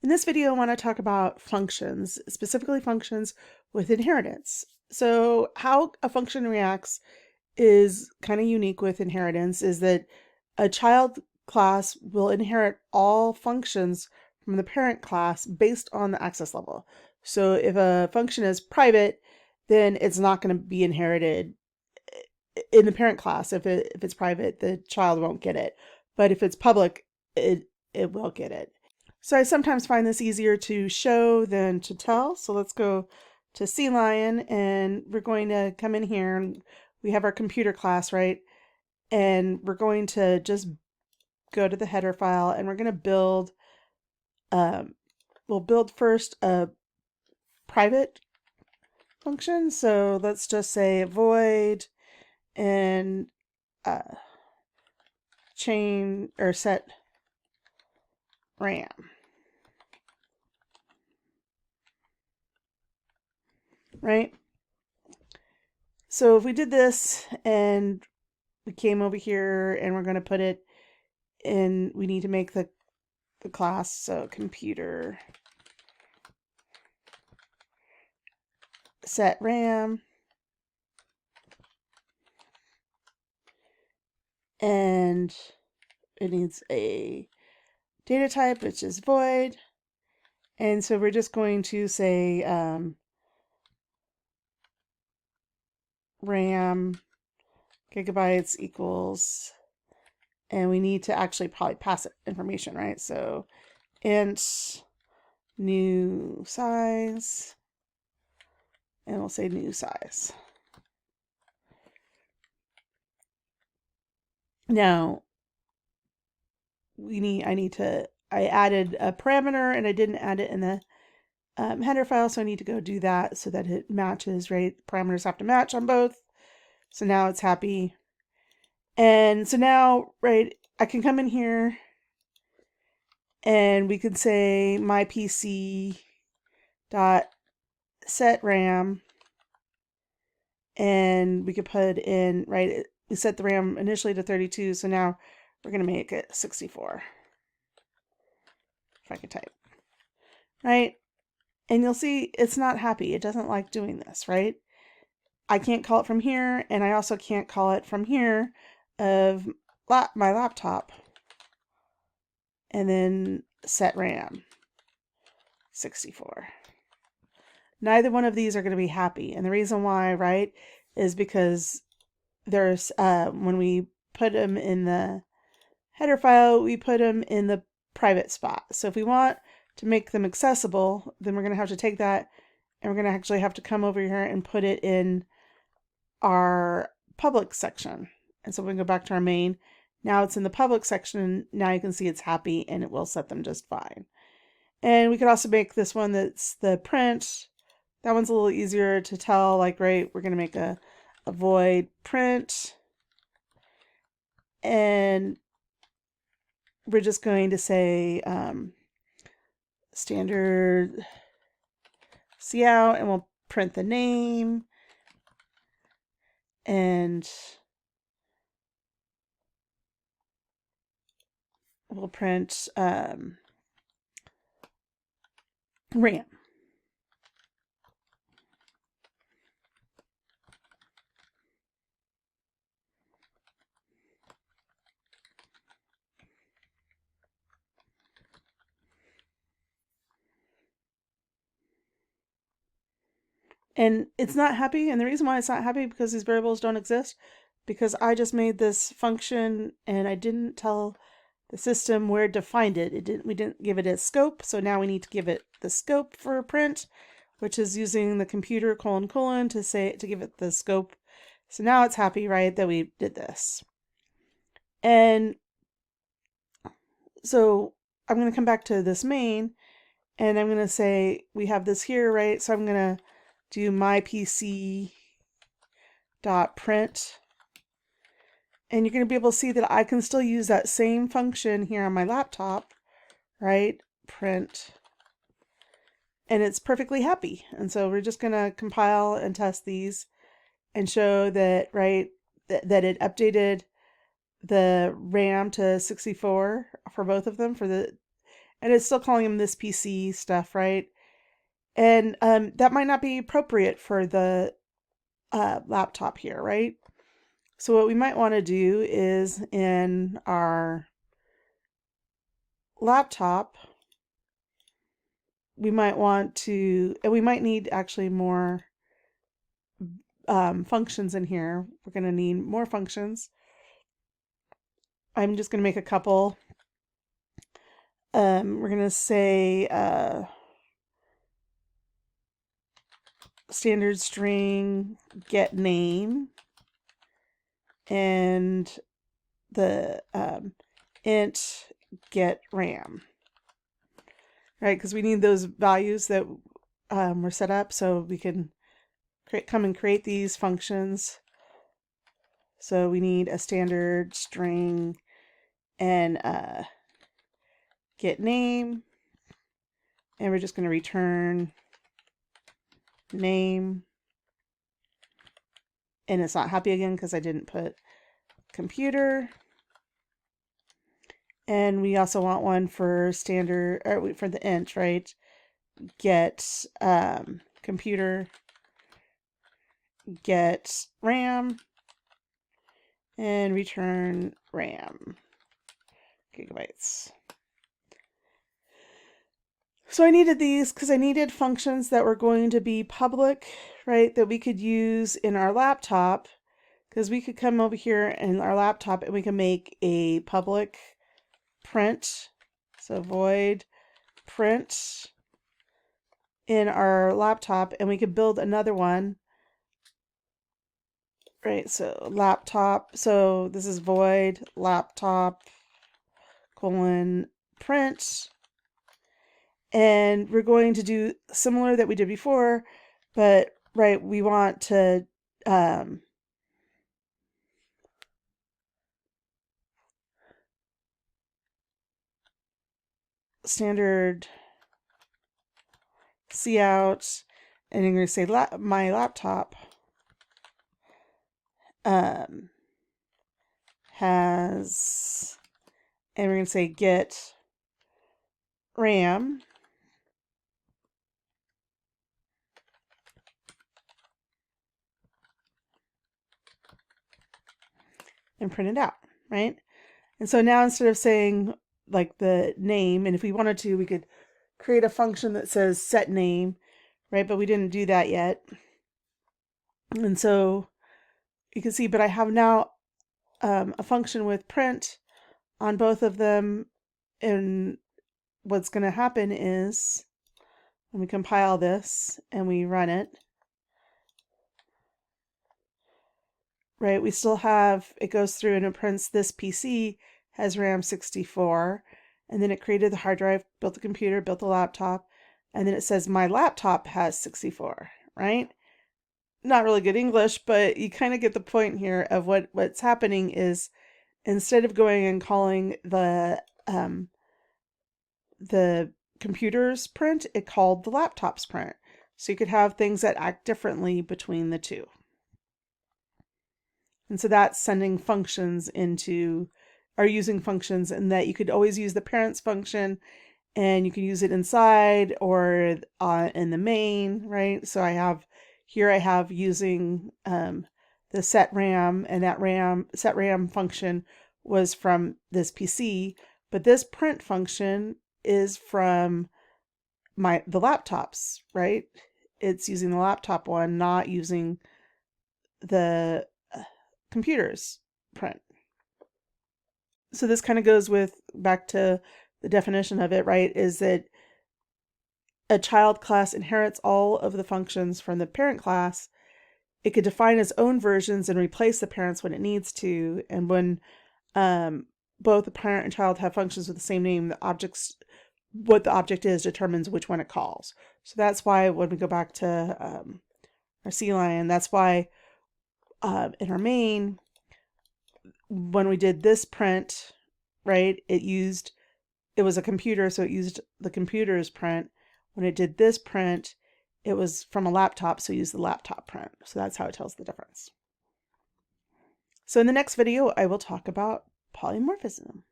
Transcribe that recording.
In this video, I want to talk about functions, specifically functions with inheritance. So how a function reacts is kind of unique with inheritance, is that a child class will inherit all functions from the parent class based on the access level. So if a function is private, then it's not going to be inherited in the parent class. If it's private, the child won't get it. But if it's public, it will get it. So I sometimes find this easier to show than to tell. So let's go to CLion, and we're going to come in here, and we have our computer class, right? And we're going to just go to the header file, and we're going to build, we'll build first a private function. So let's just say void and chain or set RAM. Right? So if we did this and we came over here and we're going to put it in, we need to make the class, so computer set RAM, and it needs a data type, which is void. And so we're just going to say RAM gigabytes equals, and we need to actually probably pass it information, right? So int new size, and we'll say new size. Now I added a parameter and I didn't add it in the header file, so I need to go do that so that it matches, right? Parameters have to match on both. So now it's happy. And so now, right, I can come in here and we can say my PC dot set RAM, and we could put in, right, we set the RAM initially to 32, so now we're going to make it 64. If I could type, right? And you'll see it's not happy. It doesn't like doing this, right? I can't call it from here, and I also can't call it from here of my laptop. And then set RAM 64. Neither one of these are going to be happy. And the reason why, right, is because there's, when we put them in the header file, we put them in the private spot. So if we want to make them accessible, then we're going to have to take that and we're going to actually have to come over here and put it in our public section. And so we can go back to our main. Now it's in the public section. Now you can see it's happy and it will set them just fine. And we could also make this one that's the print. That one's a little easier to tell, like, right, we're going to make a void print. And we're just going to say standard cout, and we'll print the name, and we'll print RAM. And it's not happy, and the reason why it's not happy because these variables don't exist, because I just made this function and I didn't tell the system where to find it. We didn't give it a scope, so now we need to give it the scope for print, which is using the computer : to give it the scope. So now it's happy, right, that we did this. And so I'm going to come back to this main, and I'm going to say we have this here, right? So I'm going to do my PC dot print, and you're going to be able to see that I can still use that same function here on my laptop, right? Print, and it's perfectly happy. And so we're just going to compile and test these and show that, right, that it updated the RAM to 64 for both of them, and it's still calling them this PC stuff, right? And that might not be appropriate for the laptop here, right? So what we might want to do is in our laptop, we might want to, and we might need actually more functions in here. We're going to need more functions. I'm just going to make a couple. We're going to say standard string get name and the int get RAM, right? Because we need those values that were set up so we can come and create these functions. So we need a standard string and get name, and we're just going to return name, and it's not happy again because I didn't put computer. And we also want one for standard, or for the int, right? Get computer, get RAM, and return RAM gigabytes. So I needed these because I needed functions that were going to be public, right? That we could use in our laptop, because we could come over here in our laptop and we can make a public print. So void print in our laptop, and we could build another one, right? So laptop, so this is void laptop colon print. And we're going to do similar that we did before, but right, we want to standard cout, and I'm going to say my laptop has, and we're going to say get RAM, and print it out, right? And so now instead of saying like the name, and if we wanted to, we could create a function that says set name, right? But we didn't do that yet. And so you can see, but I have now a function with print on both of them. And what's going to happen is when we compile this and we run it, right, we still have, it goes through and it prints this PC has RAM 64, and then it created the hard drive, built the computer, built the laptop, and then it says my laptop has 64, right? Not really good English, but you kind of get the point here of what's happening is instead of going and calling the computer's print, it called the laptop's print. So you could have things that act differently between the two. And so that's sending functions into, or using functions, and that you could always use the parents function, and you can use it inside or in the main, right? So I have using the set RAM, and that set RAM function was from this PC, but this print function is from the laptops, right? It's using the laptop one, not using the computer's print. So this kind of goes back to the definition of it, right? Is that a child class inherits all of the functions from the parent class. It could define its own versions and replace the parents when it needs to. And when both the parent and child have functions with the same name, what the object is determines which one it calls. So that's why when we go back to our CLion, that's why in our main, when we did this print, right, it was a computer, so it used the computer's print. When it did this print, it was from a laptop, so it used the laptop print. So that's how it tells the difference. So in the next video, I will talk about polymorphism.